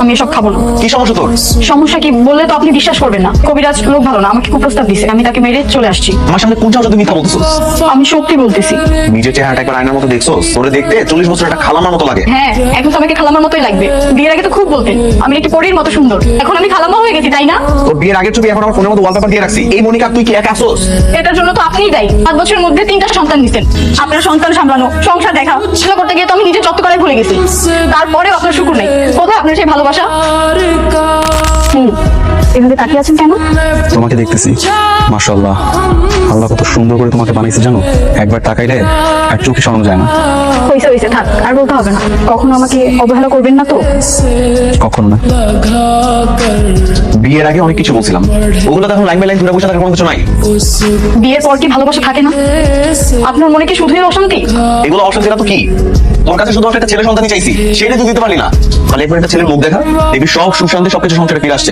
আমি এসব খাবো না। কি সমস্যা তোর? সমস্যা কি বললে তো আপনি বিশ্বাস করবেন না। কবিরাজ লোক ভালো না, আমাকে কুপ্রস্তাব দিছে, আমি তাকে মেরে চলে আসছি। আমার সামনে কোন সাহসে তুমি মিথ্যা বলতেছো? আমি সত্যি বলতেছি। নিজের চেহারাটা একবার আয়নার মতো দেখছো? তোরে দেখতে 40 বছর একটা খালামার মতো লাগে। হ্যাঁ, এখন তো আমাকে খালামার মতোই লাগবে। বিয়ের আগে তো খুব বলতেন আমি একটু পরীর মতো সুন্দর, এখন আমি খালামা হয়ে গেছি, তাই না? তোর বিয়ের আগের ছবি এখন আমার ফোনের মধ্যে ওয়ালপেপার দিয়ে রাখছি। এই মনিকা তুই কি একা আসোস? এটার জন্য তো আপনিই দায়ী। 5 বছরের মধ্যে 3টা সন্তান দিচ্ছেন। আপনার সন্তান সামলানো, সংসার দেখা, সেটা করতে গিয়ে তো আমি নিজে যত্ন করাই ভুলে গেছি। তারপরেও আপনার শুকুর নেই। কোথায় আপনার সেই ভালোবাসা? এভাবে তাকিয়ে আছেন কেন? তোমাকে দেখতেছি। মাশাআল্লাহ, আল্লাহ কত সুন্দর করে তোমাকে বানাইছে জানো? একবার তাকাইলে আর চোখে সরানো যায় না। হইছে থাক, আর বলতে হবে না। কখনো আমাকে অবহেলা করবেন না তো? কখনো না। বিয়ের আগে অনেক কিছু বলছিলাম, ওগুলো তো এখন লাইন বাই লাইন ঘুরে বসে থাকার কোনো কিছু নাই। বিয়ের পর কি ভালোবাসা থাকে না? আপনার মনে কি শুধুই অশান্তি? এগুলো অশান্তি না তো কি? তোর কাছে শুধু একটা ছেলে সন্তানই চাইছি, সেটা তুই দিতে পারলি না। তাহলে একবার একটা ছেলের মুখ দেখা, দেখবি সব সুখ শান্তি সবকিছু সংসারে ফিরে আসছে।